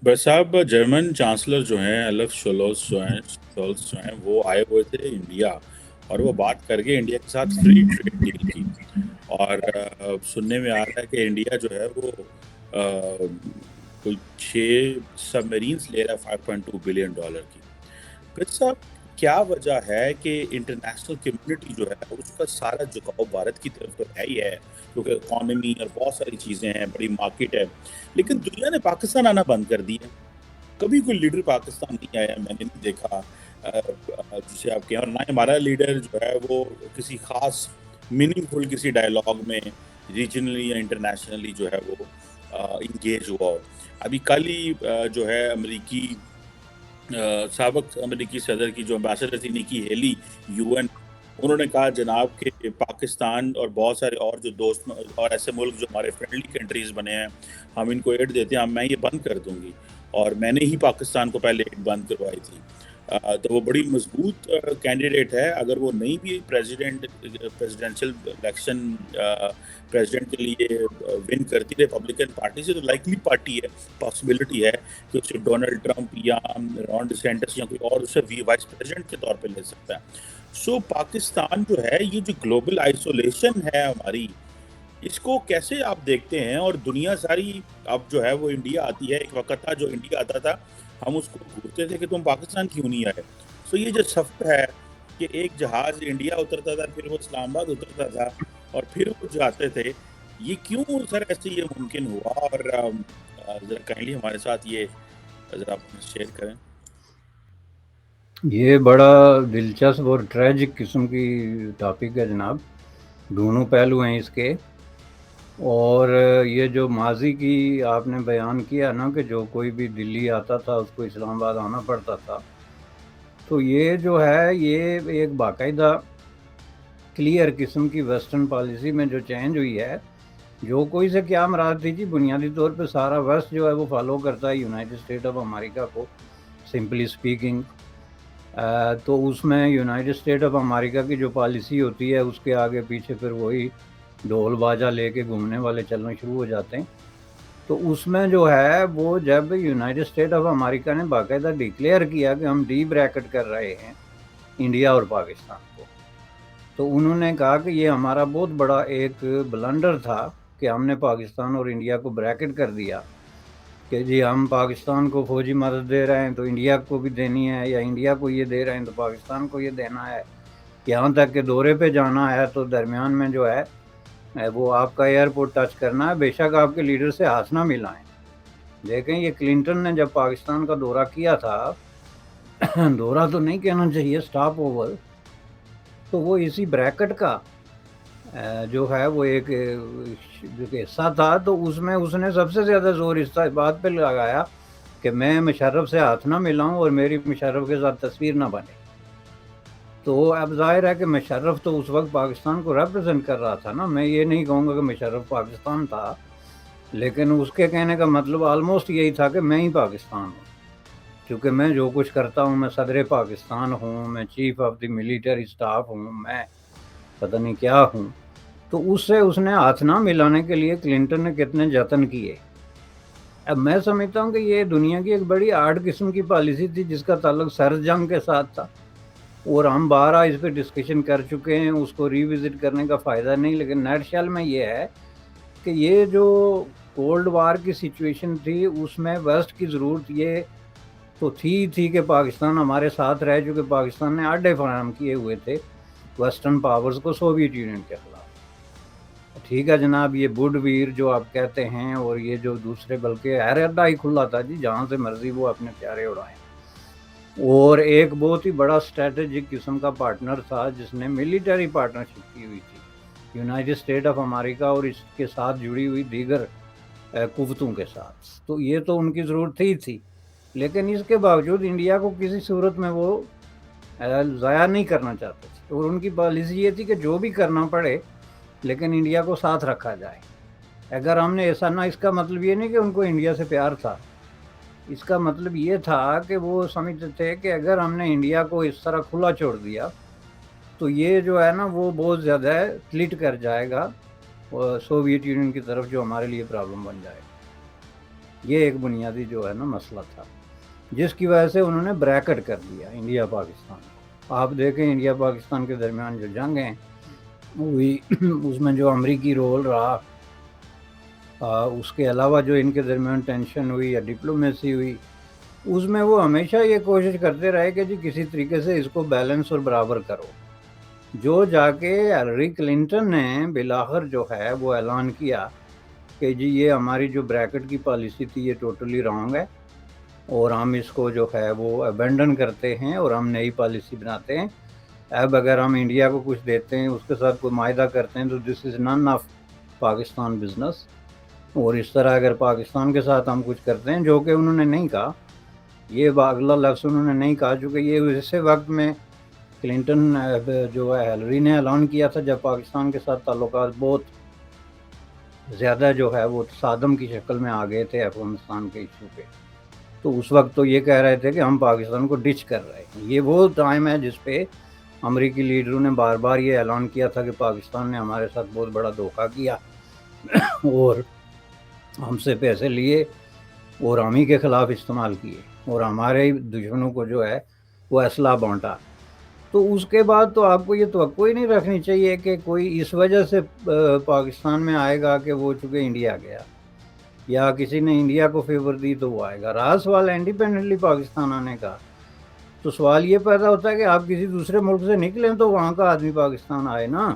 بس صاحب German chancellor جو ہیں الف شولز جو ہیں وہ آئے ہوئے تھے انڈیا، اور وہ بات کر کے انڈیا کے ساتھ فری ٹریڈ ڈیل کی۔ اور سننے میں آ رہا ہے کہ انڈیا جو ہے وہ آ، کوئی 6 سب میرینس لے رہا ہے $5.2 بلین کی۔ پھر صاحب کیا وجہ ہے کہ انٹرنیشنل کمیونٹی جو ہے اس کا سارا جھکاؤ بھارت کی طرف تو ہے ہی ہے، کیونکہ اکانومی اور بہت ساری چیزیں ہیں، بڑی مارکیٹ ہے، لیکن دنیا نے پاکستان آنا بند کر دی ہے۔ کبھی کوئی لیڈر پاکستان نہیں آیا، میں نے نہیں دیکھا جسے آپ کہیں، اور نہ ہمارا لیڈر جو ہے وہ کسی خاص میننگ فل کسی ڈائلاگ میں ریجنلی یا انٹرنیشنلی جو ہے وہ انگیج ہوا ہو۔ ابھی کل ہی جو ہے امریکی سابق امریکی صدر کی جو امبیسڈر تھی نکی ہیلی یو این، انہوں نے کہا جناب کہ پاکستان اور بہت سارے اور جو دوست اور ایسے ملک جو ہمارے فرینڈلی کنٹریز بنے ہیں، ہم ان کو ایڈ دیتے ہیں، میں یہ بند کر دوں گی۔ اور میں نے ہی پاکستان کو پہلے ایڈ بند کروائی تھی۔ تو وہ بڑی مضبوط کینڈیڈیٹ ہے، اگر وہ نہیں بھی پریزیڈینشیل الیکشن پریزیڈنٹ کے لیے ون کرتی ریپبلکن پارٹی سے، تو لائکلی پارٹی ہے، پاسبلٹی ہے کہ اسے ڈونلڈ ٹرمپ یا رون ڈیسینٹس یا کوئی اور اسے وائس پریزیڈنٹ کے طور پہ لے سکتا ہے۔ سو پاکستان جو ہے، یہ جو گلوبل آئسولیشن ہے ہماری، اس کو کیسے آپ دیکھتے ہیں؟ اور دنیا ساری اب جو ہے وہ انڈیا آتی ہے، ایک وقت تھا جو انڈیا آتا تھا ہم اس کو گھورتے تھے کہ تم پاکستان کیوں نہیں آئے۔ سو یہ جو سفر ہے کہ ایک جہاز انڈیا اترتا تھا، پھر وہ اسلام آباد اترتا تھا، اور پھر وہ جاتے تھے، یہ کیوں سر ایسے یہ ممکن ہوا؟ اور ذرا کائنڈلی ہمارے ساتھ یہ ذرا آپ شیئر کریں۔ یہ بڑا دلچسپ اور ٹریجک قسم کی ٹاپک ہے جناب، دونوں پہلو ہیں اس کے۔ اور یہ جو ماضی کی آپ نے بیان کیا نا کہ جو کوئی بھی دلی آتا تھا اس کو اسلام آباد آنا پڑتا تھا، تو یہ جو ہے یہ ایک باقاعدہ کلیئر قسم کی ویسٹرن پالیسی میں جو چینج ہوئی ہے، جو کوئی سے کیا مراد تھی جی، بنیادی طور پہ سارا ویسٹ جو ہے وہ فالو کرتا ہے یونائٹڈ اسٹیٹ آف امریکہ کو، سمپلی اسپیکنگ۔ تو اس میں یونائٹڈ اسٹیٹ آف امریکہ کی جو پالیسی ہوتی ہے اس کے آگے پیچھے پھر وہی ڈھول باجا لے کے گھومنے والے چلنا شروع ہو جاتے ہیں۔ تو اس میں جو ہے وہ جب یونائٹڈ اسٹیٹ آف امریکہ نے باقاعدہ ڈکلیئر کیا کہ ہم ڈی بریکٹ کر رہے ہیں انڈیا اور پاکستان کو، تو انہوں نے کہا کہ یہ ہمارا بہت بڑا ایک بلنڈر تھا کہ ہم نے پاکستان اور انڈیا کو بریکٹ کر دیا کہ جی ہم پاکستان کو فوجی مدد دے رہے ہیں تو انڈیا کو بھی دینی ہے، یا انڈیا کو یہ دے رہے ہیں تو پاکستان کو یہ دینا ہے، یہاں تک کہ دورے پہ جانا ہے تو درمیان میں جو ہے وہ آپ کا ایئرپورٹ ٹچ کرنا ہے، بے شک آپ کے لیڈر سے ہاتھ نہ ملائیں۔ دیکھیں یہ کلنٹن نے جب پاکستان کا دورہ کیا تھا، دورہ تو نہیں کہنا چاہیے، سٹاپ اوور، تو وہ اسی بریکٹ کا جو ہے وہ ایک حصہ تھا، تو اس میں اس نے سب سے زیادہ زور اس بات پہ لگایا کہ میں مشرف سے ہاتھ نہ ملاؤں اور میری مشرف کے ساتھ تصویر نہ بنے۔ تو اب ظاہر ہے کہ مشرف تو اس وقت پاکستان کو ریپرزینٹ کر رہا تھا نا، میں یہ نہیں کہوں گا کہ مشرف پاکستان تھا، لیکن اس کے کہنے کا مطلب آلموسٹ یہی تھا کہ میں ہی پاکستان ہوں، کیونکہ میں جو کچھ کرتا ہوں، میں صدر پاکستان ہوں، میں chief of the military staff ہوں، میں پتہ نہیں کیا ہوں۔ تو اس سے اس نے ہاتھ نہ ملانے کے لیے کلنٹن نے کتنے جتن کیے۔ اب میں سمجھتا ہوں کہ یہ دنیا کی ایک بڑی آرٹ قسم کی پالیسی تھی جس کا تعلق سر جنگ کے ساتھ تھا، اور ہم بارہ اس پہ ڈسکشن کر چکے ہیں، اس کو ری وزٹ کرنے کا فائدہ نہیں، لیکن نیٹ شیل میں یہ ہے کہ یہ جو کولڈ وار کی سچویشن تھی اس میں ویسٹ کی ضرورت یہ تو تھی کہ پاکستان ہمارے ساتھ رہے، چونکہ پاکستان نے اڈے فراہم کیے ہوئے تھے ویسٹرن پاورز کو سوویت یونین کے خلاف۔ ٹھیک ہے جناب، یہ بڈ ویر جو آپ کہتے ہیں، اور یہ جو دوسرے، بلکہ ہر اڈا ہی کھلا تھا جی، جہاں سے مرضی وہ اپنے پیارے اڑائیں۔ اور ایک بہت ہی بڑا اسٹریٹجک قسم کا پارٹنر تھا جس نے ملٹری پارٹنرشپ کی ہوئی تھی یونائٹڈ اسٹیٹ آف امریکہ اور اس کے ساتھ جڑی ہوئی دیگر قوتوں کے ساتھ، تو یہ تو ان کی ضرورت ہی تھی، لیکن اس کے باوجود انڈیا کو کسی صورت میں وہ ضائع نہیں کرنا چاہتے تھے، اور ان کی پالیسی یہ تھی کہ جو بھی کرنا پڑے لیکن انڈیا کو ساتھ رکھا جائے۔ اگر ہم نے ایسا نہ، اس کا مطلب یہ نہیں کہ ان کو انڈیا سے پیار تھا، اس کا مطلب یہ تھا کہ وہ سمجھتے تھے کہ اگر ہم نے انڈیا کو اس طرح کھلا چھوڑ دیا تو یہ جو ہے نا وہ بہت زیادہ کلٹ کر جائے گا سوویت یونین کی طرف، جو ہمارے لیے پرابلم بن جائے گا۔ یہ ایک بنیادی جو ہے نا مسئلہ تھا، جس کی وجہ سے انہوں نے بریکٹ کر دیا انڈیا پاکستان کو۔ آپ دیکھیں انڈیا پاکستان کے درمیان جو جنگیں ہوئی اس میں جو امریکی رول رہا، اس کے علاوہ جو ان کے درمیان ٹینشن ہوئی یا ڈپلومیسی ہوئی، اس میں وہ ہمیشہ یہ کوشش کرتے رہے کہ جی کسی طریقے سے اس کو بیلنس اور برابر کرو۔ جو جا کے ہلری کلنٹن نے بالآخر جو ہے وہ اعلان کیا کہ جی یہ ہماری جو بریکٹ کی پالیسی تھی یہ ٹوٹلی رانگ ہے، اور ہم اس کو جو ہے وہ ابینڈن کرتے ہیں اور ہم نئی پالیسی بناتے ہیں۔ اب اگر ہم انڈیا کو کچھ دیتے ہیں، اس کے ساتھ کوئی معاہدہ کرتے ہیں، تو دس از نن آف پاکستان بزنس، اور اس طرح اگر پاکستان کے ساتھ ہم کچھ کرتے ہیں، جو کہ انہوں نے نہیں کہا، یہ اگلا لفظ انہوں نے نہیں کہا، چونکہ یہ اسی وقت میں کلنٹن جو ہے ہلری نے اعلان کیا تھا جب پاکستان کے ساتھ تعلقات بہت زیادہ جو ہے وہ تصادم کی شکل میں آ گئے تھے افغانستان کے ایشو پہ، تو اس وقت تو یہ کہہ رہے تھے کہ ہم پاکستان کو ڈچ کر رہے ہیں۔ یہ وہ ٹائم ہے جس پہ امریکی لیڈروں نے بار بار یہ اعلان کیا تھا کہ پاکستان نے ہمارے ساتھ بہت بڑا دھوکہ کیا اور ہم سے پیسے لیے اور ہم ہی کے خلاف استعمال کیے اور ہمارے دشمنوں کو جو ہے وہ اسلحہ بانٹا۔ تو اس کے بعد تو آپ کو یہ توقع ہی نہیں رکھنی چاہیے کہ کوئی اس وجہ سے پاکستان میں آئے گا کہ وہ چونکہ انڈیا گیا یا کسی نے انڈیا کو فیور دی تو وہ آئے گا۔ رہا سوال انڈیپینڈنٹلی پاکستان آنے کا، تو سوال یہ پیدا ہوتا ہے کہ آپ کسی دوسرے ملک سے نکلیں تو وہاں کا آدمی پاکستان آئے نا۔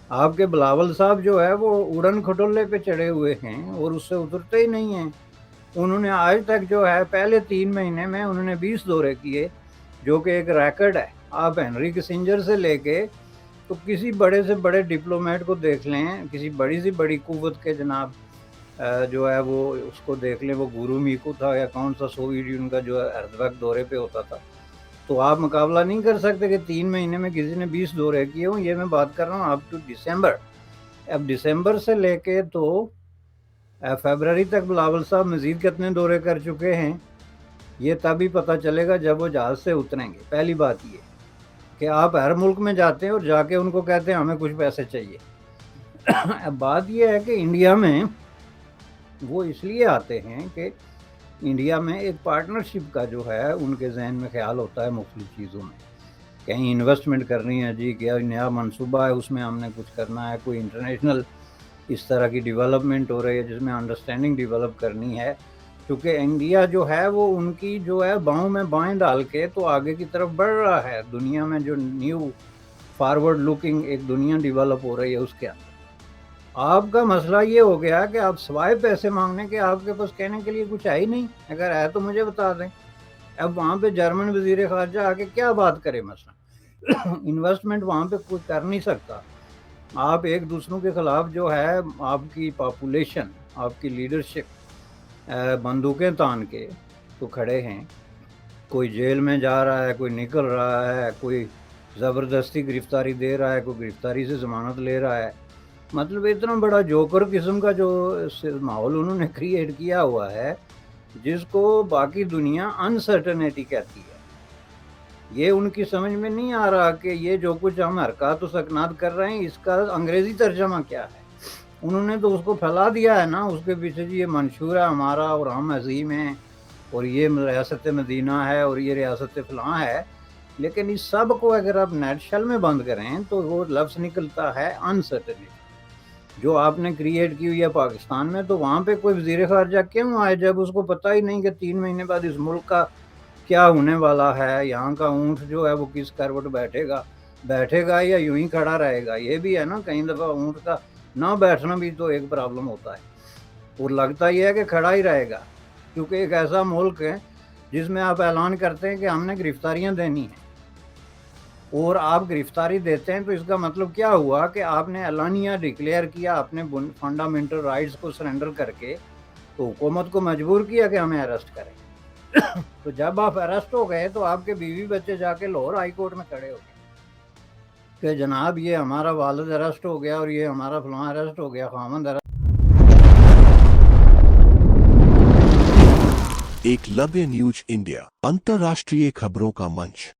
آپ کے بلاول صاحب جو ہے وہ اڑن کھٹولے پہ چڑھے ہوئے ہیں اور اس سے اترتے ہی نہیں ہیں۔ انہوں نے آج تک جو ہے پہلے 3 مہینے میں انہوں نے 20 دورے کیے، جو کہ ایک ریکارڈ ہے۔ آپ ہنری کسنجر سے لے کے تو کسی بڑے سے بڑے ڈپلومیٹ کو دیکھ لیں، کسی بڑی سی بڑی قوت کے جناب جو ہے وہ اس کو دیکھ لیں، وہ گورو میکو تھا یا کون سا سوویت یونین کا جو ہر وقت دورے پہ ہوتا تھا، تو آپ مقابلہ نہیں کر سکتے کہ 3 مہینے میں کسی نے 20 دورے کیے ہوں۔ یہ میں بات کر رہا ہوں اپ ٹو دسمبر۔ اب دسمبر سے لے کے تو فیبرری تک بلاول صاحب مزید کتنے دورے کر چکے ہیں، یہ تب ہی پتہ چلے گا جب وہ جہاز سے اتریں گے۔ پہلی بات یہ کہ آپ ہر ملک میں جاتے ہیں اور جا کے ان کو کہتے ہیں ہمیں کچھ پیسے چاہیے۔ اب بات یہ ہے کہ انڈیا میں وہ اس لیے آتے ہیں کہ انڈیا میں ایک پارٹنرشپ کا جو ہے ان کے ذہن میں خیال ہوتا ہے مختلف چیزوں میں، کہیں انویسٹمنٹ کرنی ہے، جی کیا نیا منصوبہ ہے اس میں ہم نے کچھ کرنا ہے، کوئی انٹرنیشنل اس طرح کی ڈیولپمنٹ ہو رہی ہے جس میں انڈرسٹینڈنگ ڈیولپ کرنی ہے، کیونکہ انڈیا جو ہے وہ ان کی جو ہے باؤں میں بائیں ڈال کے تو آگے کی طرف بڑھ رہا ہے۔ دنیا میں جو نیو فارورڈ لوکنگ ایک دنیا ڈیولپ ہو رہی ہے اس کے اندر آپ کا مسئلہ یہ ہو گیا کہ آپ سوائے پیسے مانگنے کے آپ کے پاس کہنے کے لیے کچھ ہے ہی نہیں۔ اگر ہے تو مجھے بتا دیں۔ اب وہاں پہ جرمن وزیر خارجہ آ کے کیا بات کرے، مثلا انویسٹمنٹ وہاں پہ کوئی کر نہیں سکتا۔ آپ ایک دوسروں کے خلاف جو ہے آپ کی پاپولیشن، آپ کی لیڈرشپ بندوقیں تان کے تو کھڑے ہیں، کوئی جیل میں جا رہا ہے، کوئی نکل رہا ہے، کوئی زبردستی گرفتاری دے رہا ہے، کوئی گرفتاری سے ضمانت لے رہا ہے۔ مطلب اتنا بڑا جوکر قسم کا جو ماحول انہوں نے کریٹ کیا ہوا ہے جس کو باقی دنیا انسرٹنٹی کہتی ہے۔ یہ ان کی سمجھ میں نہیں آ رہا کہ یہ جو کچھ ہم حرکات و سکنات کر رہے ہیں اس کا انگریزی ترجمہ کیا ہے۔ انہوں نے تو اس کو پھیلا دیا ہے نا، اس کے پیچھے جی یہ منشور ہے ہمارا اور ہم عظیم ہیں اور یہ ریاست مدینہ ہے اور یہ ریاست فلاں ہے، لیکن اس سب کو اگر آپ نیٹ شل میں بند کریں تو وہ لفظ نکلتا ہے انسرٹنٹی، جو آپ نے کریٹ کی ہوئی ہے پاکستان میں۔ تو وہاں پہ کوئی وزیر خارجہ کیوں آئے جب اس کو پتہ ہی نہیں کہ 3 مہینے بعد اس ملک کا کیا ہونے والا ہے، یہاں کا اونٹ جو ہے وہ کس کروٹ بیٹھے گا یا یوں ہی کھڑا رہے گا۔ یہ بھی ہے نا، کئی دفعہ اونٹ کا نہ بیٹھنا بھی تو ایک پرابلم ہوتا ہے، اور لگتا یہ ہے کہ کھڑا ہی رہے گا، کیونکہ ایک ایسا ملک ہے جس میں آپ اعلان کرتے ہیں کہ ہم نے گرفتاریاں دینی ہیں، اور آپ گرفتاری دیتے ہیں تو اس کا مطلب کیا ہوا کہ آپ نے اعلانیہ ڈکلیئر کیا اپنے فنڈامنٹل رائٹس کو سرنڈر کر کے، تو حکومت کو مجبور کیا کہ ہمیں اریسٹ کریں۔ تو جب آپ اریسٹ ہو گئے تو آپ کے بیوی بچے جا کے لاہور ہائی کورٹ میں کھڑے ہو گئے کہ جناب یہ ہمارا والد اریسٹ ہو گیا اور یہ ہمارا فلاں اریسٹ ہو گیا، خامند اریسٹ۔ ایک لبِ نیوز انڈیا، انترراشٹریہ خبروں کا منچ۔